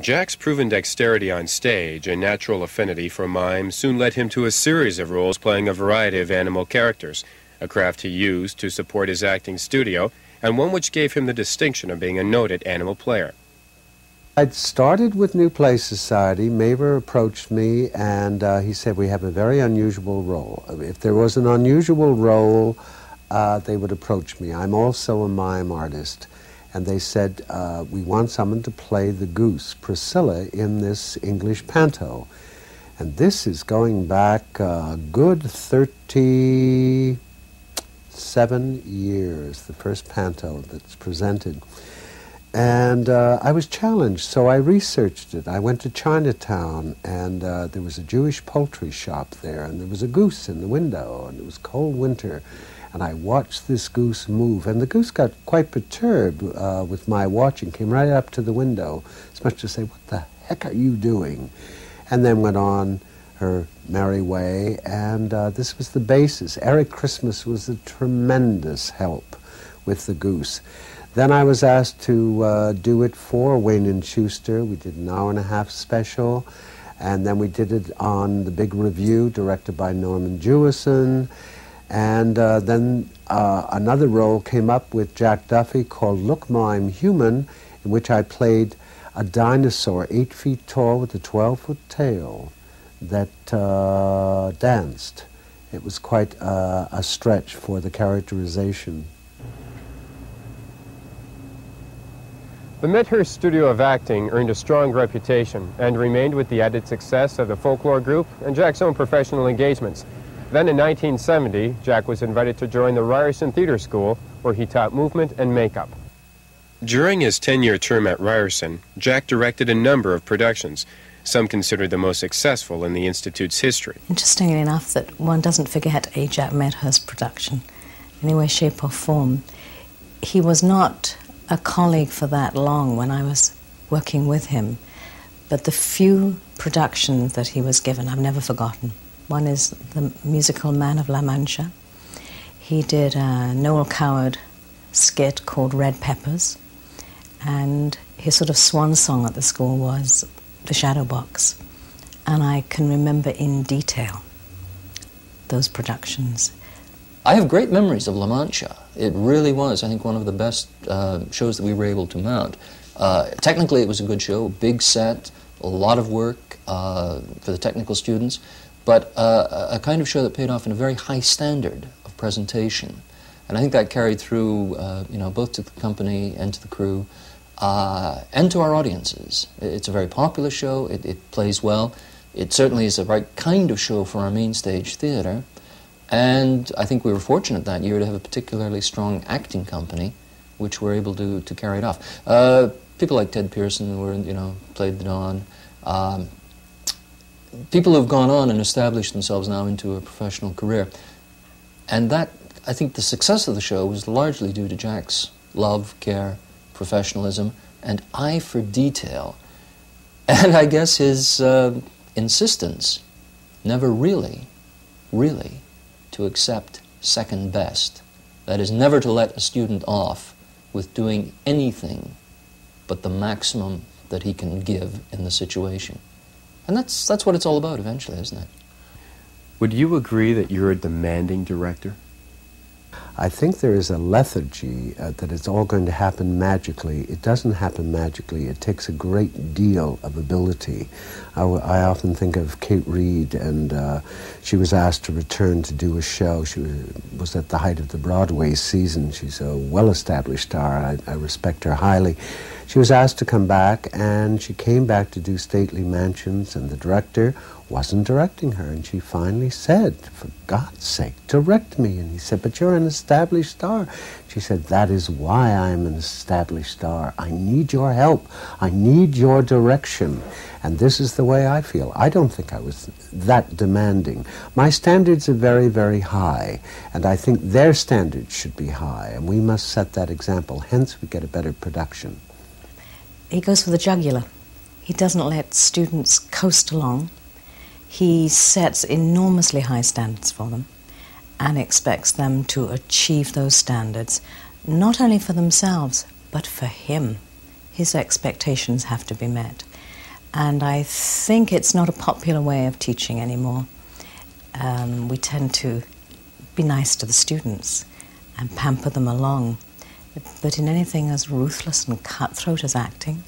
Jack's proven dexterity on stage and natural affinity for mime soon led him to a series of roles playing a variety of animal characters, a craft he used to support his acting studio, and one which gave him the distinction of being a noted animal player. I'd started with New Play Society. Maver approached me and he said, we have a very unusual role. If there was an unusual role, they would approach me. I'm also a mime artist. And they said, we want someone to play the goose, Priscilla, in this English panto. And this is going back a good 37 years, the first panto that's presented. And I was challenged, so I researched it. I went to Chinatown, and there was a Jewish poultry shop there, and there was a goose in the window, and it was cold winter. And I watched this goose move, and the goose got quite perturbed with my watching, came right up to the window, as much to say, what the heck are you doing? And then went on her merry way, and this was the basis. Eric Christmas was a tremendous help with the goose. Then I was asked to do it for Wayne & Schuster. We did an hour-and-a-half special, and then we did it on The Big Review, directed by Norman Jewison. And then another role came up with Jack Duffy called Look Ma, I'm Human, in which I played a dinosaur 8 feet tall with a 12-foot tail that danced. It was quite a stretch for the characterization. The Medhurst Studio of Acting earned a strong reputation and remained with the added success of the folklore group and Jack's own professional engagements. Then in 1970, Jack was invited to join the Ryerson Theatre School, where he taught movement and makeup. During his 10-year term at Ryerson, Jack directed a number of productions, some considered the most successful in the Institute's history. Interestingly enough, that one doesn't forget a Jack Medhurst production, in any way, shape or form. He was not a colleague for that long when I was working with him, but the few productions that he was given, I've never forgotten. One is the musical Man of La Mancha. He did a Noel Coward skit called Red Peppers, and his sort of swan song at the school was The Shadow Box. And I can remember in detail those productions. I have great memories of La Mancha. It really was, I think, one of the best shows that we were able to mount. Technically, it was a good show, big set, a lot of work for the technical students, but a kind of show that paid off in a very high standard of presentation. And I think that carried through, both to the company and to the crew, and to our audiences. It's a very popular show, it plays well. It certainly is the right kind of show for our main stage theater. And I think we were fortunate that year to have a particularly strong acting company, which were able to carry it off. People like Ted Pearson were, played the Don. People who've gone on and established themselves now into a professional career. And that, I think the success of the show was largely due to Jack's love, care, professionalism, and eye for detail. And I guess his insistence never really to accept second best. That is, never to let a student off with doing anything but the maximum that he can give in the situation. And that's what it's all about eventually, isn't it? Would you agree that you're a demanding director? I think there is a lethargy that it's all going to happen magically. It doesn't happen magically. It takes a great deal of ability. I often think of Kate Reid, and she was asked to return to do a show. She was at the height of the Broadway season. She's a well-established star. I respect her highly. She was asked to come back, and she came back to do Stately Mansions, and the director wasn't directing her, and she finally said, for God's sake, direct me. And he said, but you're an established star. She said, that is why I'm an established star. I need your help. I need your direction. And this is the way I feel. I don't think I was that demanding. My standards are very, very high, and I think their standards should be high, and we must set that example. Hence, we get a better production. He goes for the jugular. He doesn't let students coast along. He sets enormously high standards for them and expects them to achieve those standards, not only for themselves, but for him. His expectations have to be met. And I think it's not a popular way of teaching anymore. We tend to be nice to the students and pamper them along. But in anything as ruthless and cutthroat as acting,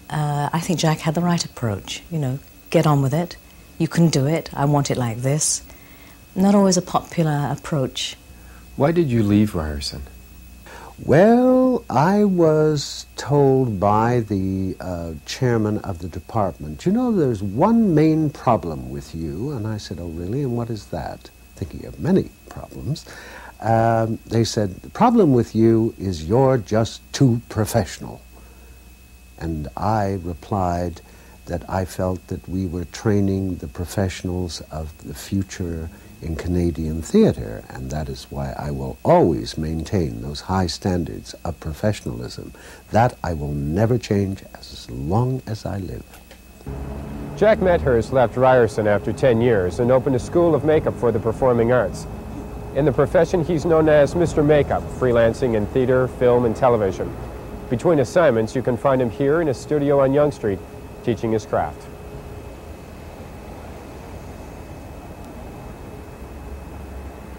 I think Jack had the right approach. You know, get on with it. You can do it. I want it like this. Not always a popular approach. Why did you leave Ryerson? Well, I was told by the chairman of the department, you know, there's one main problem with you. And I said, oh, really? And what is that? Thinking of many problems. They said, the problem with you is you're just too professional. And I replied that I felt that we were training the professionals of the future in Canadian theatre, and that is why I will always maintain those high standards of professionalism. That I will never change as long as I live. Jack Medhurst left Ryerson after 10 years and opened a school of makeup for the performing arts. In the profession, he's known as Mr. Makeup, freelancing in theatre, film, and television. Between assignments, you can find him here in his studio on Yonge Street, teaching his craft.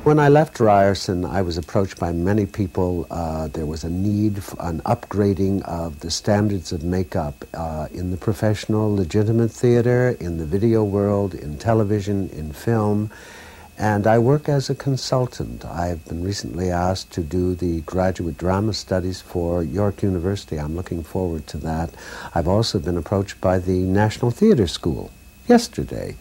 When I left Ryerson, I was approached by many people. There was a need for an upgrading of the standards of makeup in the professional, legitimate theater, in the video world, in television, in film. And I work as a consultant. I've been recently asked to do the graduate drama studies for York University. I'm looking forward to that. I've also been approached by the National Theatre School yesterday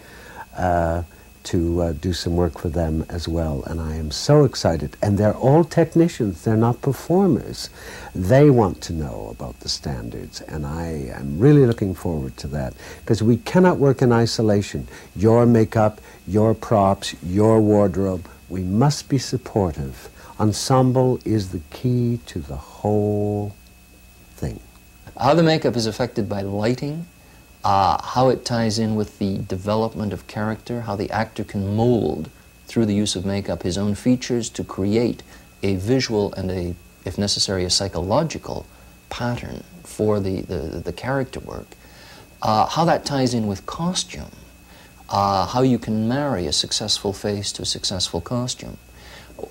to do some work for them as well, and I am so excited. And they're all technicians, they're not performers. They want to know about the standards, and I am really looking forward to that, because we cannot work in isolation. Your makeup, your props, your wardrobe, we must be supportive. Ensemble is the key to the whole thing. How the makeup is affected by lighting, how it ties in with the development of character, how the actor can mold, through the use of makeup, his own features to create a visual and a, if necessary, a psychological pattern for the character work. How that ties in with costume, how you can marry a successful face to a successful costume.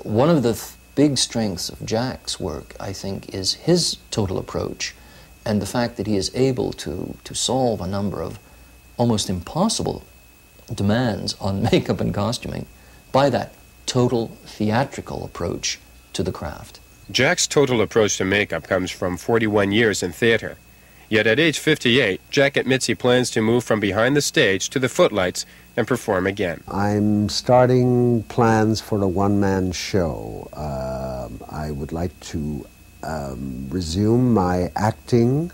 One of the big strengths of Jack's work, I think, is his total approach, and the fact that he is able to solve a number of almost impossible demands on makeup and costuming by that total theatrical approach to the craft. Jack's total approach to makeup comes from 41 years in theater. Yet at age 58, Jack admits he plans to move from behind the stage to the footlights and perform again. I'm starting plans for a one-man show. I would like to resume my acting,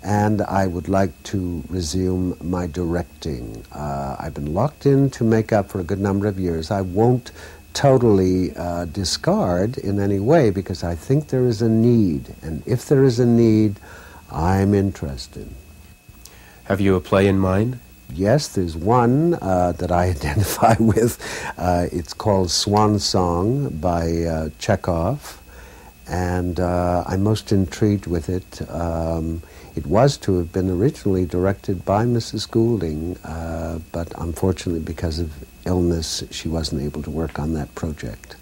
and I would like to resume my directing. I've been locked into makeup for a good number of years. I won't totally discard in any way, because I think there is a need, and if there is a need, I'm interested. Have you a play in mind? Yes, there's one that I identify with. It's called Swan Song by Chekhov. And I'm most intrigued with it. It was to have been originally directed by Mrs. Goulding, but unfortunately because of illness, she wasn't able to work on that project.